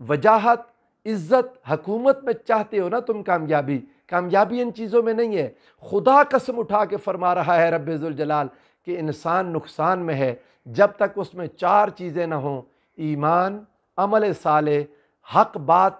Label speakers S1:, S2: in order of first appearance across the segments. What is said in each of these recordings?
S1: وجاہت، عزت، حکومت میں چاہتے ہو نا تم کامیابی، کامیابی ان چیزوں میں نہیں ہے۔ خدا قسم اٹھا کے فرما رہا ہے رب ذوالجلال کہ انسان نقصان میں ہے جب تک اس میں 4 چیزیں نہ ہوں: ایمان، عمل صالح، حق بات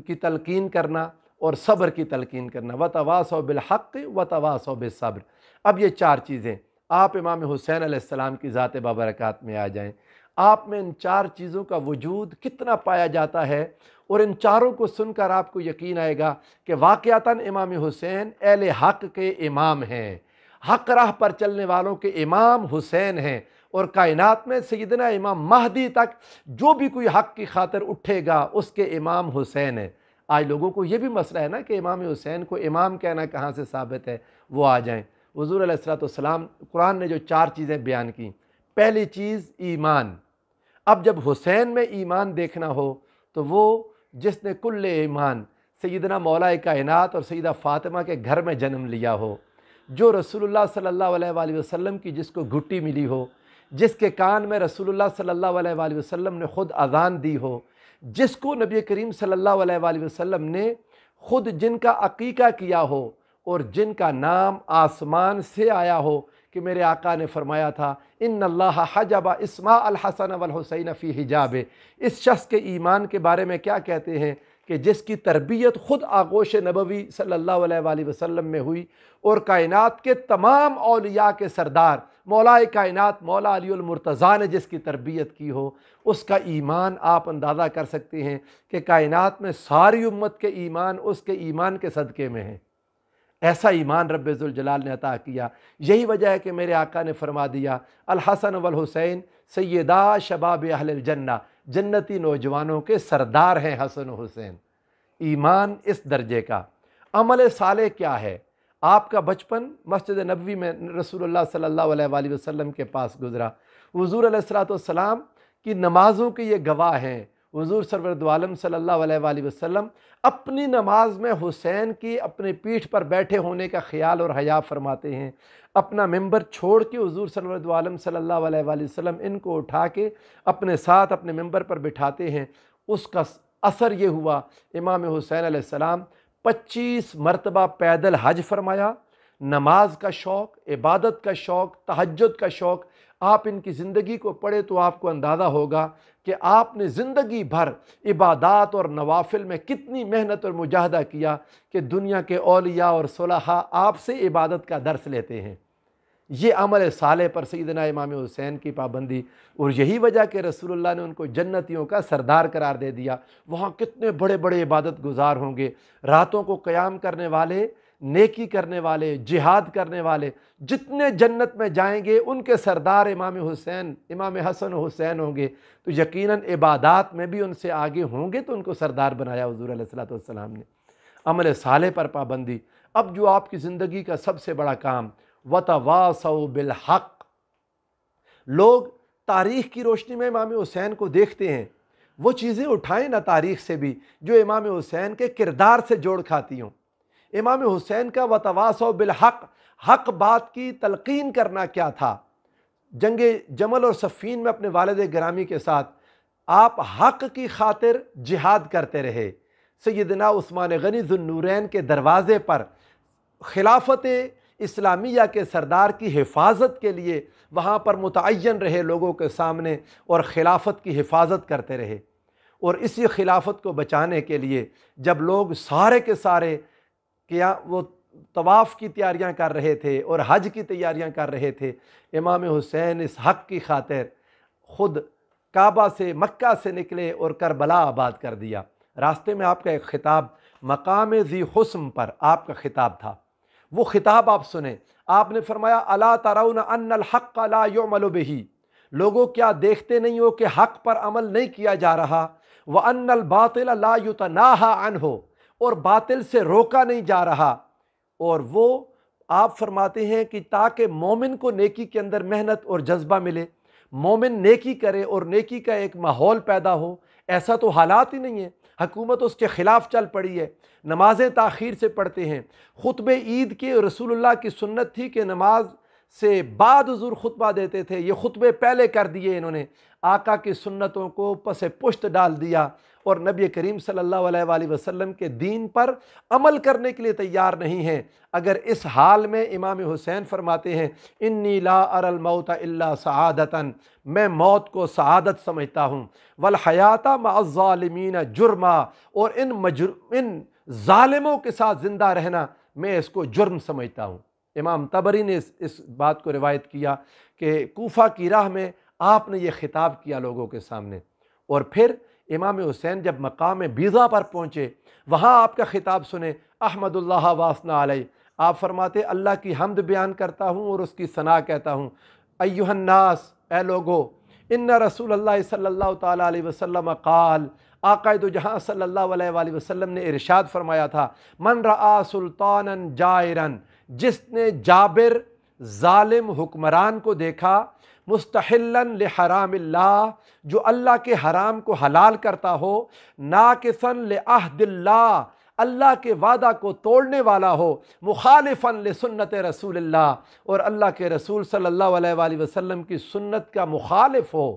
S1: کی تلقین کرنا اور صبر کی تلقین کرنا۔ وَتَوَاصَوْا بِالْحَقِّ وَتَوَاصَوْا بِالصَّبْرِ۔ اب یہ 4 چیزیں، آپ امام حسین علیہ السلام کی ذات بابرکات میں آ جائیں، آپ میں ان 4 چیزوں کا وجود کتنا پایا جاتا ہے، اور ان چاروں کو سن کر آپ کو یقین آئے گا کہ واقعتاً امام حسین اہل حق کے امام ہیں، حق راہ پر چلنے والوں کے امام حسین ہیں، اور کائنات میں سیدنا امام مہدی تک جو بھی کوئی حق کی خاطر اٹھے گا اس کے امام حسین ہیں۔ آج لوگوں کو یہ بھی مسئلہ ہے نا کہ امام حسین کو امام کہنا کہاں سے ثابت ہے، وہ آ جائیں۔ حضور علیہ السلام قرآن نے جو 4 چیزیں بیان کی، پہلی چیز ایمان۔ اب جب حسین میں ایمان دیکھنا ہو تو وہ جس نے کل ایمان سیدنا مولا کائنات اور سیدہ فاطمہ کے گھر میں جنم لیا ہو، جو رسول اللہ صلی اللہ علیہ وآلہ وسلم کی جس کو گھٹی ملی ہو، جس کے کان میں رسول اللہ صلی اللہ علیہ وآلہ وسلم نے خود اذان دی ہو، جس کو نبی کریم صلی اللہ علیہ وآلہ وسلم نے خود جن کا عقیقہ کیا ہو، اور جن کا نام آسمان سے آیا ہو کہ میرے آقا نے فرمایا تھا ان اللہ حجب اسماء الحسن والحسین فی حجاب۔ اس شخص کے ایمان کے بارے میں کیا کہتے ہیں کہ جس کی تربیت خود آغوش نبوی صلی اللہ علیہ وآلہ وسلم میں ہوئی، اور کائنات کے تمام اولیاء کے سردار مولا کائنات مولا علی المرتضیٰ نے جس کی تربیت کی ہو، اس کا ایمان آپ اندازہ کر سکتے ہیں کہ کائنات میں ساری امت کے ایمان اس کے ایمان کے صدقے میں ہیں۔ ایسا ایمان رب ذوالجلال نے عطا کیا۔ یہی وجہ ہے کہ میرے آقا نے فرما دیا الحسن والحسین سیدا شباب اہل الجنہ، جنتی نوجوانوں کے سردار ہیں حسن و حسین۔ ایمان اس درجے کا۔ عمل صالح کیا ہے؟ آپ کا بچپن مسجد نبوی میں رسول اللہ صلی اللہ علیہ وآلہ وسلم کے پاس گزرا۔ حضور علیہ السلام کی نمازوں کے یہ گواہ ہیں۔ حضور سرور دو عالم صلی اللہ علیہ وآلہ وسلم اپنی نماز میں حسین کی اپنے پیٹھ پر بیٹھے ہونے کا خیال اور حیا فرماتے ہیں۔ اپنا ممبر چھوڑ کے حضور سرور دو عالم صلی اللہ علیہ وآلہ وسلم ان کو اٹھا کے اپنے ساتھ اپنے ممبر پر بٹھاتے ہیں۔ اس کا اثر یہ ہوا امام حسین علیہ السلام 25 مرتبہ پیدل حج فرمایا۔ نماز کا شوق، عبادت کا شوق، تہجد کا شوق، آپ ان کی زندگی کو پڑھے تو آپ کو اندازہ ہوگا کہ آپ نے زندگی بھر عبادات اور نوافل میں کتنی محنت اور مجاہدہ کیا کہ دنیا کے اولیاء اور صلحاء آپ سے عبادت کا درس لیتے ہیں۔ یہ عمل صالح پر سیدنا امام حسین کی پابندی، اور یہی وجہ کہ رسول اللہ نے ان کو جنتیوں کا سردار قرار دے دیا۔ وہاں کتنے بڑے بڑے عبادت گزار ہوں گے، راتوں کو قیام کرنے والے، نیکی کرنے والے، جہاد کرنے والے، جتنے جنت میں جائیں گے ان کے سردار امام حسین، امام حسن و حسین ہوں گے، تو یقیناً عبادات میں بھی ان سے آگے ہوں گے، تو ان کو سردار بنایا حضور علیہ السلام نے۔ عمل صالح پر پابندی۔ اب جو آپ کی زندگی کا سب سے بڑا کام، وَتَوَاصَوْا بِالْحَقِّ۔ لوگ تاریخ کی روشنی میں امام حسین کو دیکھتے ہیں، وہ چیزیں اٹھائیں نہ تاریخ سے بھی جو امام حسین کے کردار سے جوڑ کھاتی ہوں۔ امام حسین کا وَتَوَاصَوْا بِالْحَقِّ، حق بات کی تلقین کرنا کیا تھا؟ جنگ جمل اور صفین میں اپنے والد گرامی کے ساتھ آپ حق کی خاطر جہاد کرتے رہے۔ سیدنا عثمان غنی ذو النورین کے دروازے پر خلافت اسلامیہ کے سردار کی حفاظت کے لیے وہاں پر متعین رہے لوگوں کے سامنے، اور خلافت کی حفاظت کرتے رہے۔ اور اسی خلافت کو بچانے کے لیے جب لوگ سارے کے سارے کیا وہ طواف کی تیاریاں کر رہے تھے اور حج کی تیاریاں کر رہے تھے، امام حسین اس حق کی خاطر خود کعبہ سے مکہ سے نکلے اور کربلا آباد کر دیا۔ راستے میں آپ کا ایک خطاب مقام ذی حسن پر آپ کا خطاب تھا، وہ خطاب آپ سنیں۔ آپ نے فرمایا الا ترون ان الحق لا یعمل بہ، لوگوں کیا دیکھتے نہیں ہو کہ حق پر عمل نہیں کیا جا رہا، وان الباطل لا یتناہی عنہ، اور باطل سے روکا نہیں جا رہا۔ اور وہ آپ فرماتے ہیں کہ تاکہ مومن کو نیکی کے اندر محنت اور جذبہ ملے، مومن نیکی کرے اور نیکی کا ایک ماحول پیدا ہو، ایسا تو حالات ہی نہیں ہے۔ حکومت اس کے خلاف چل پڑی ہے، نمازیں تاخیر سے پڑھتے ہیں۔ خطبہ عید کے رسول اللہ کی سنت تھی کہ نماز سے بعد حضور خطبہ دیتے تھے، یہ خطبے پہلے کر دیے انہوں نے، آقا کی سنتوں کو پس پشت ڈال دیا، اور نبی کریم صلی اللہ علیہ وآلہ وسلم کے دین پر عمل کرنے کے لیے تیار نہیں ہیں، اگر اس حال میں امام حسین فرماتے ہیں انی لا اری الموت الا سعادتاً، میں موت کو سعادت سمجھتا ہوں، والحیات مع الظالمین جرما، اور ان ظالموں کے ساتھ زندہ رہنا میں اس کو جرم سمجھتا ہوں۔ امام طبری نے اس بات کو روایت کیا کہ کوفہ کی راہ میں آپ نے یہ خطاب کیا لوگوں کے سامنے، اور پھر امام حسین جب مقام بیضا پر پہنچے وہاں آپ کا خطاب سنے، احمد اللہ واسنا علیہ، آپ فرماتے اللہ کی حمد بیان کرتا ہوں اور اس کی ثنا کہتا ہوں، ایھا الناس، اے لوگو، ان رسول اللہ صلی اللہ تعالیٰ علیہ وسلم قال، آقا دو جہاں صلی اللہ علیہ وآلہ وسلم نے ارشاد فرمایا تھا، من رآ سلطانا جائرا، جس نے جابر ظالم حکمران کو دیکھا، مستحلا لحرام اللہ، جو اللہ کے حرام کو حلال کرتا ہو، ناقصا لعہد اللہ، اللہ کے وعدہ کو توڑنے والا ہو، مخالفا لسنت رسول اللہ، اور اللہ کے رسول صلی اللہ علیہ وآلہ وسلم کی سنت کا مخالف ہو،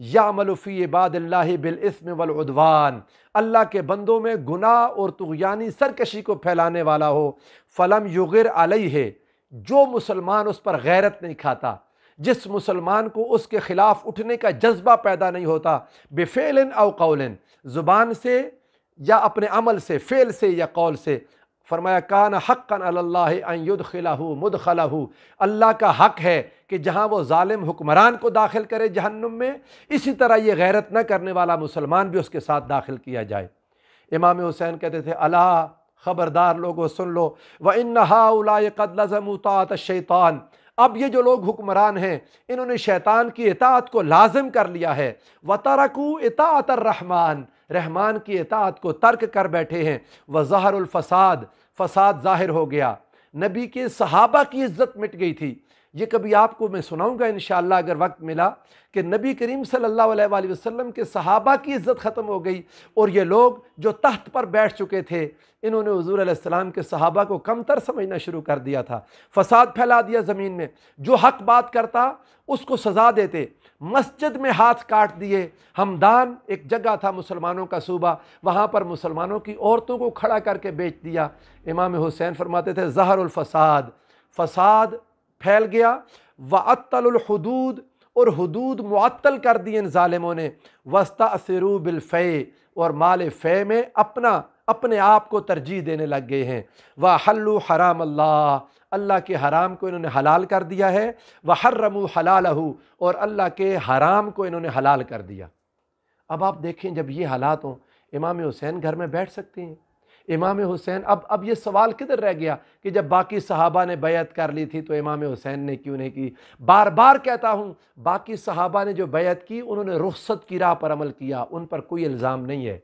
S1: یعمل فی عباد اللہ بالاثم والعدوان، اللہ کے بندوں میں گناہ اور طغیانی سرکشی کو پھیلانے والا ہو، فلم یغر علیہ، جو مسلمان اس پر غیرت نہیں کھاتا، جس مسلمان کو اس کے خلاف اٹھنے کا جذبہ پیدا نہیں ہوتا، بفعل او قول، زبان سے یا اپنے عمل سے، فعل سے یا قول سے، فرمایا کان حقا علی اللہ ان یدخلہ مدخلہ، اللہ کا حق ہے کہ جہاں وہ ظالم حکمران کو داخل کرے جہنم میں، اسی طرح یہ غیرت نہ کرنے والا مسلمان بھی اس کے ساتھ داخل کیا جائے۔ امام حسین کہتے تھے الا، خبردار لوگوں سن لو، وَإِنَّ هَؤُلَاءِ قَدْ لَزَمُوا طَاعَةَ الشَّيْطَانِ، اب یہ جو لوگ حکمران ہیں انہوں نے شیطان کی اطاعت کو لازم کر لیا ہے، وَتَرَكُوا اطاعت الرحمن، رحمان کی اطاعت کو ترک کر بیٹھے ہیں، وَظَهَرُ الفساد، فساد ظاہر ہو گیا، نبی کے صحابہ کی عزت مٹ گئی تھی۔ یہ کبھی آپ کو میں سناؤں گا انشاءاللہ اگر وقت ملا، کہ نبی کریم صلی اللہ علیہ وآلہ وسلم کے صحابہ کی عزت ختم ہو گئی، اور یہ لوگ جو تخت پر بیٹھ چکے تھے انہوں نے حضور علیہ السلام کے صحابہ کو کمتر سمجھنا شروع کر دیا تھا، فساد پھیلا دیا زمین میں، جو حق بات کرتا اس کو سزا دیتے، مسجد میں ہاتھ کاٹ دیے، ہمدان ایک جگہ تھا مسلمانوں کا صوبہ، وہاں پر مسلمانوں کی عورتوں کو کھڑا کر کے بیچ دیا۔ امام حسین فرماتے تھے ظہر الفساد، فساد پھیل گیا، وعطل الحدود، اور حدود معطل کر دی ان ظالموں نے، واستأثروا بالفیء، اور مال فے میں اپنے آپ کو ترجیح دینے لگ گئے ہیں، وحلوا حرام اللہ، اللہ کے حرام کو انہوں نے حلال کر دیا ہے، وحرموا حلالہ، اور اللہ کے حرام کو انہوں نے حلال کر دیا۔ اب آپ دیکھیں جب یہ حالات ہوں، امام حسین گھر میں بیٹھ سکتے ہیں؟ امام حسین اب یہ سوال کدھر رہ گیا کہ جب باقی صحابہ نے بیعت کر لی تھی تو امام حسین نے کیوں نہیں کی؟ بار بار کہتا ہوں، باقی صحابہ نے جو بیعت کی انہوں نے رخصت کی راہ پر عمل کیا، ان پر کوئی الزام نہیں ہے،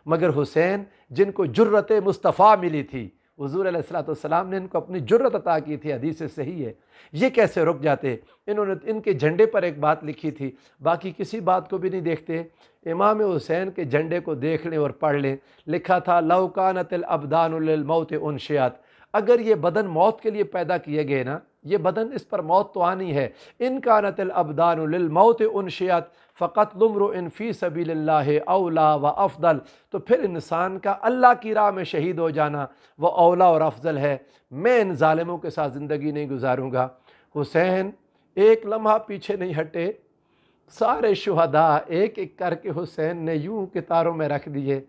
S1: مگر حسین جن کو جرت مصطفیٰ ملی تھی، حضور علیہ السلام نے ان کو اپنی جرت عطا کی تھی، حدیث صحیح ہے، یہ کیسے رک جاتے؟ انہوں نے ان کے جھنڈے پر ایک بات لکھی تھی، باقی کسی بات کو بھی نہیں دیکھتے، امام حسین کے جھنڈے کو دیکھ لیں اور پڑھ لیں، لکھا تھا لو کانت الابدان للموت انشئت، اگر یہ بدن موت کے لیے پیدا کیے گئے نا، یہ بدن اس پر موت تو آنی ہے، ان کانت الابدان للموت انشئت فقتل امرؤ فی سبیل اللہ اولا و افضل، تو پھر انسان کا اللہ کی راہ میں شہید ہو جانا وہ اولا اور افضل ہے، میں ان ظالموں کے ساتھ زندگی نہیں گزاروں گا۔ حسین ایک لمحہ پیچھے نہیں ہٹے، سارے شہداء ایک ایک کر کے حسین نے یوں کتاروں میں رکھ دیے،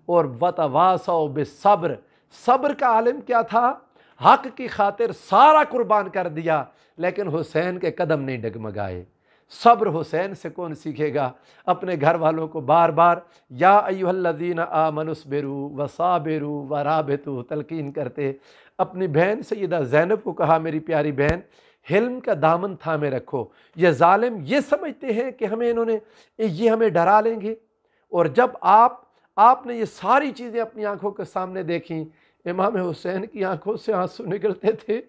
S1: اور وتواصوا بالصبر، صبر کا عالم کیا تھا، حق کی خاطر سارا قربان کر دیا، لیکن حسین کے قدم نہیں ڈگمگائے۔ صبر حسین سے کون سیکھے گا؟ اپنے گھر والوں کو بار بار یا ایھا الذین آمنوا اصبروا وصابروا ورابطوا تلقین کرتے، اپنی بہن سیدہ زینب کو کہا میری پیاری بہن حلم کا دامن تھامے رکھو، یہ ظالم یہ سمجھتے ہیں کہ یہ ہمیں ڈرا لیں گے، اور جب آپ نے یہ ساری چیزیں اپنی آنکھوں کے سامنے دیکھیں، امام حسین کی آنکھوں سے آنسو نکلتے تھے،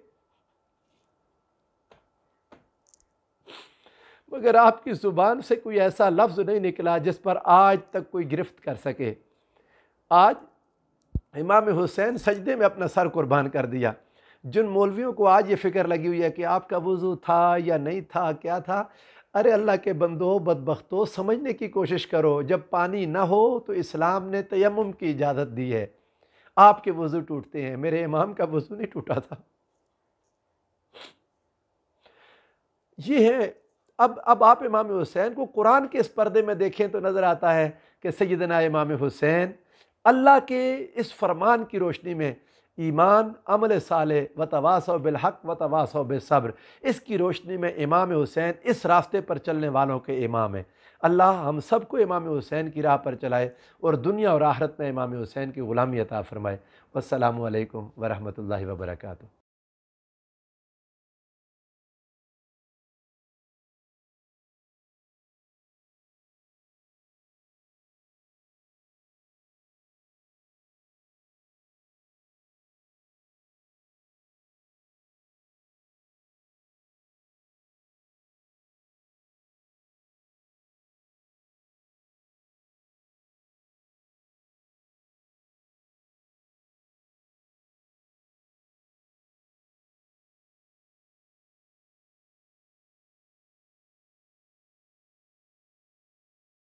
S1: مگر آپ کی زبان سے کوئی ایسا لفظ نہیں نکلا جس پر آج تک کوئی گرفت کر سکے۔ آج امام حسین سجدے میں اپنا سر قربان کر دیا۔ جن مولویوں کو آج یہ فکر لگی ہوئی ہے کہ آپ کا وضو تھا یا نہیں تھا، کیا تھا، ارے اللہ کے بندو بدبختو، سمجھنے کی کوشش کرو، جب پانی نہ ہو تو اسلام نے تیمم کی اجازت دی ہے۔ آپ کے وضو ٹوٹتے ہیں، میرے امام کا وضو نہیں ٹوٹا تھا۔ یہ ہے۔ اب آپ امام حسین کو قرآن کے اس پردے میں دیکھیں تو نظر آتا ہے کہ سیدنا امام حسین اللہ کے اس فرمان کی روشنی میں ایمان، عمل صالح، وتواصوا بالحق وتواصوا بالصبر، اس کی روشنی میں امام حسین اس راستے پر چلنے والوں کے امام ہیں۔ اللہ ہم سب کو امام حسین کی راہ پر چلائے اور دنیا اور آخرت میں امام حسین کی غلامی عطا فرمائے۔ والسلام علیکم ورحمۃ اللہ وبرکاتہ۔